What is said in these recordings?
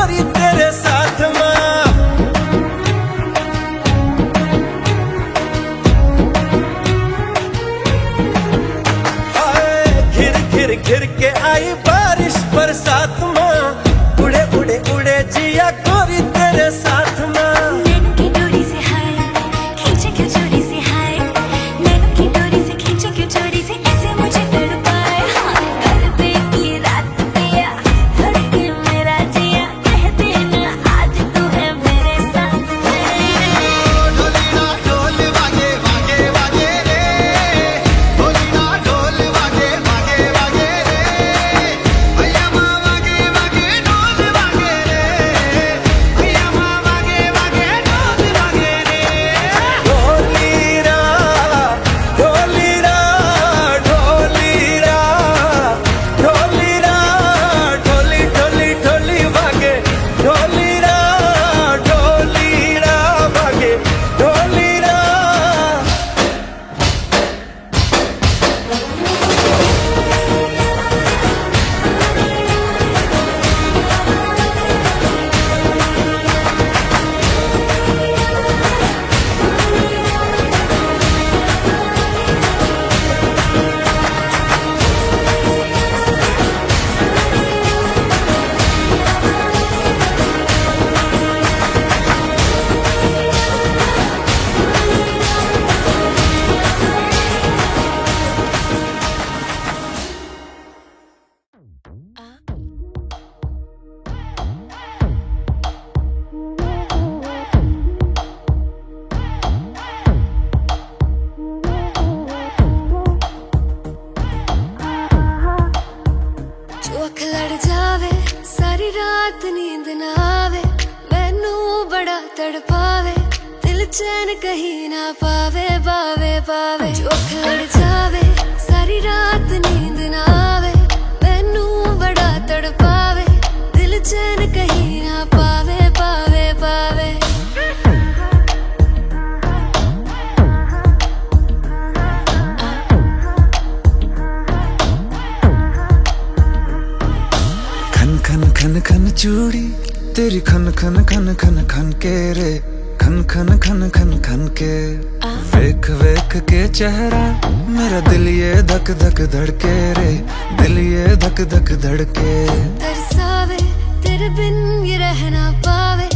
गोरी तेरे साथ में। घिर घिर घिर के आई बारिश बरसात में, उड़े उड़े उड़े जिया गोरी तेरे साथ में। नैनों की डोरी से हाय खींचे क्यों चोरी से हाय, नैनों की डोरी से खींचे क्यों चोरी से, ऐसे मुझे तड़पाए। हाँ कल पे की रात पिया धड़के मेरा जिया, कह देना आज तू है मेरे साथ में। ढोली ना ढोल वागे वागे वागे रे, ढोली ना ढोल वागे वागे वागे रे, भैया माँ वागे वागे ढोल वागे रे, भैया माँ वागे वागे ढोल वागे रे। ढोलीरा ढोलीरा ढोलीरा ढोलीरा ढोली ढोली ढोली वागे, ढोलीरा ढोलीरा वागे ढोलीरा। जो अख लड़ जावे सारी रात नींद ना आवे, मैनू बड़ा तड़पावे, दिल चैन कहीं ना पावे पावे पावे। जो अख लड़ जावे सारी रात नींद ना आवे, मैनू बड़ा तड़पावे, दिल चैन कहीं ना पावे पावे पावे। खन खन खन खन चूड़ी तेरी खन खन खन खन खन के रे, खन खन खन खन खन के। वेख वेख के चेहरा मेरा दिल ये धक धक धड़के रे, दिल ये धक धक धड़के। तरसावे तेरे बिन ये रह ना पावे,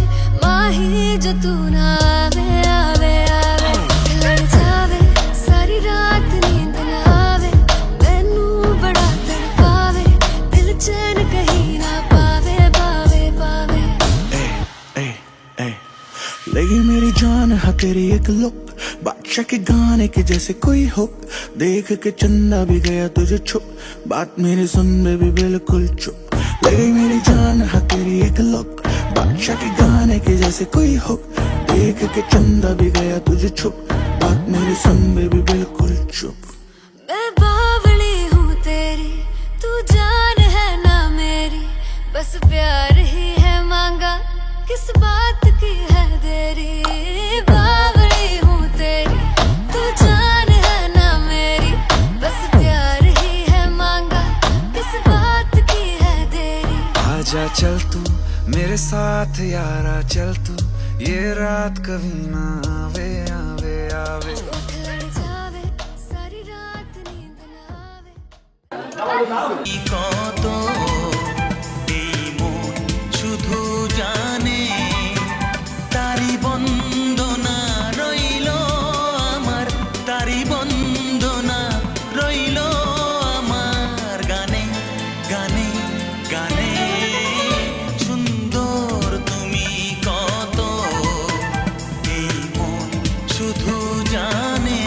माही जो तू ना आवे आवे आवे। लड़ जावे सारी रात नींद ना आवे, मैनू बड़ा तड़पावे, दिल चैन कहीं ना पावे पावे पावे। ए ए लगी मेरी जान हाँ तेरी एक लुक, बादशाह के गाने के जैसे कोई हुक, देख के चंदा भी गया तुझे छुप, बात मेरी सुन बेबी बिल्कुल चुप। लगी मेरी जान हाँ तेरी एक लुक, बादशाह के गाने के जैसे कोई हुक, देख के चंदा भी गया तुझे छुप, बात मेरी सुन बेबी बिल्कुल चुप। मैं बावली हूँ तेरी, तू जान है ना मेरी, बस प्यार ही है मांगा, किस बात की है देरी। बावली हूँ तेरी, तू जान है ना मेरी, बस प्यार ही है मांगा, किस बात की है देरी। आजा चल तू मेरे साथ यारा, चल तू ये रात कभी ना आवे आवे आवे। उठ लड़ जावे सारी रात नींद ना आवे। কত এই মন শুধু জানে, তারি বন্দনা রইল আমার, তারি বন্দনা রইল আমার। গানে গানে গানে সুন্দর তুমি কত, এই মন শুধু জানে।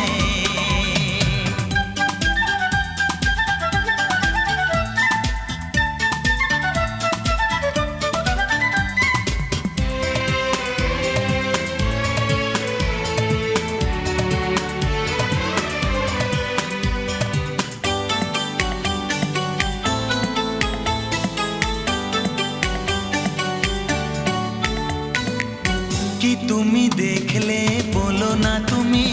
কি তুমি দেখলে বলো না তুমি,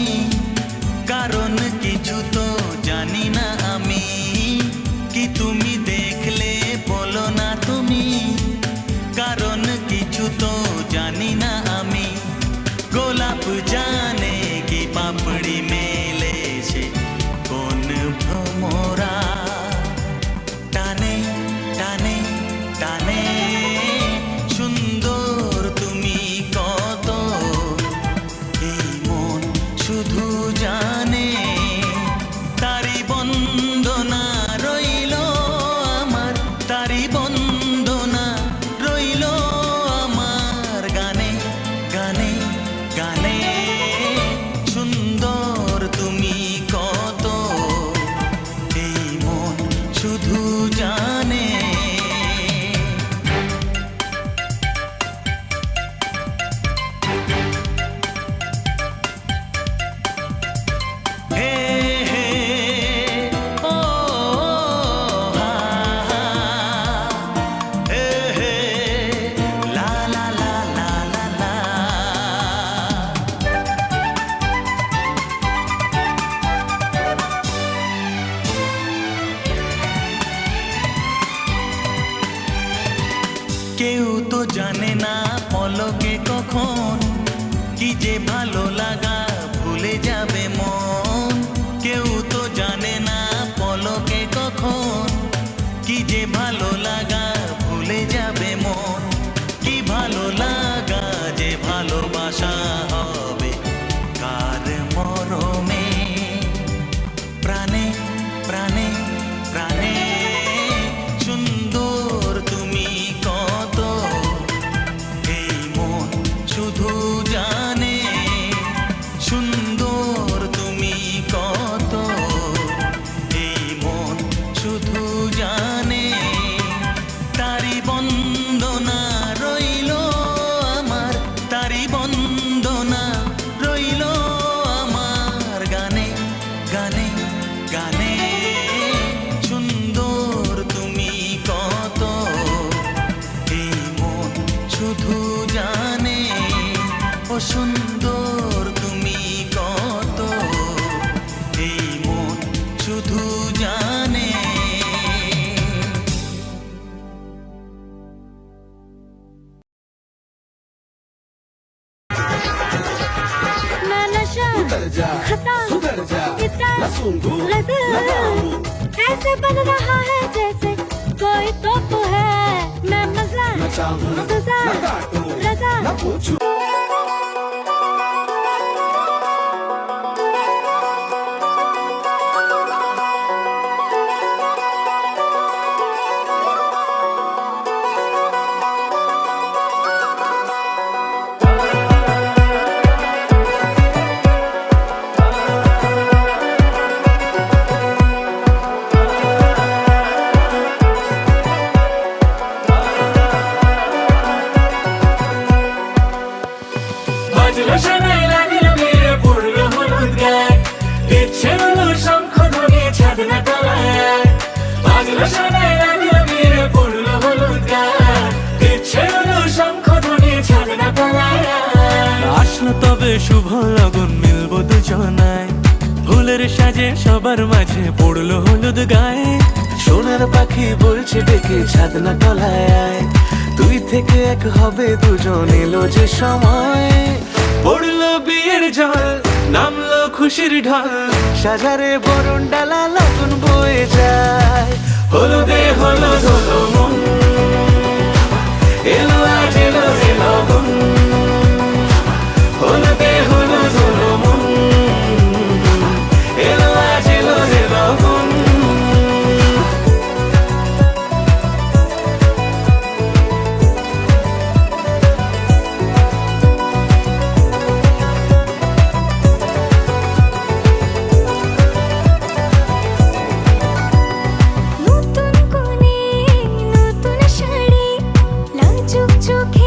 কারণ কিছু তো জানি না আমি। কি তুমি দেখলে বলো না তুমি, কারণ কিছু তো জানি না আমি গোলাপ জানে কি পাপড়ি মেলেছে কোন ভ্রমরা টানে টানে টানে সুন্দর তুমি কত এই মন শুধু জানে তারি বন্দনা রইল আমার তারি বন্দনা রইল আমার গানে গানে গানে সুন্দর তুমি কত এই মন শুধু জানে হে হে ও হা হা হে হে লা লা লা লা লা লা কেউ তো জানে না পলকে কখন কি যে ভালো লাগা ভুলে যাবে মন কেউ তো জানে না পলকে কখন কি যে ভালো লাগা ভুলে যাবে মন কি ভালো লাগা যে ভালোবাসা হবে কার মরমে প্রাণে প্রাণে প্রাণে সুন্দর তুমি কত এই মন শুধু জানে সুন্দর তুমি কত এই মন শুধু জানে তারি বন্দনা রইল আমার তারি বন্দনা রইল আমার গানে গানে গানে সুন্দর তুমি কত এই মন শুধু জানে ও সুন্দর তুমি কত এই মন শুধু জানে मैं नशा खता इतना ऐसे बन रहा है जैसे कोई तो है मैं मजा सजा रजा বাজলো শোনাই লাগিল মেরে পড়লো হলুদ গায়ে ইচ্ছে হলো শঙ্খ ধ্বনি ছাদনা তলায় বাজলো শোনাই লাগিল মেরে পড়লো হলুদ গায়ে ইচ্ছে হলো শঙ্খ ধ্বনি ছাদনা তলায় আসলো তবে শুভ লগন মিলবো দুজনায় ফুলের সাজে সবার মাঝে পড়লো হলুদ গায়ে সোনার পাখি বলছে ডেকে ছাদনা তলায় তুই থেকে এক হবে দুজন এলো যে সময় পড়লো বিয়ের জল নামলো খুশির ঢল সাজারে বরণ ডালা লগন বয়ে যায় হলুদে হলুদ হলো মন এলো আজ এলো যে লগন হলুদে হলুদ হলো মন এলো আজ এলো যে লগন নতুন কোণে নতুন শাড়ি লাল চোখ চোখে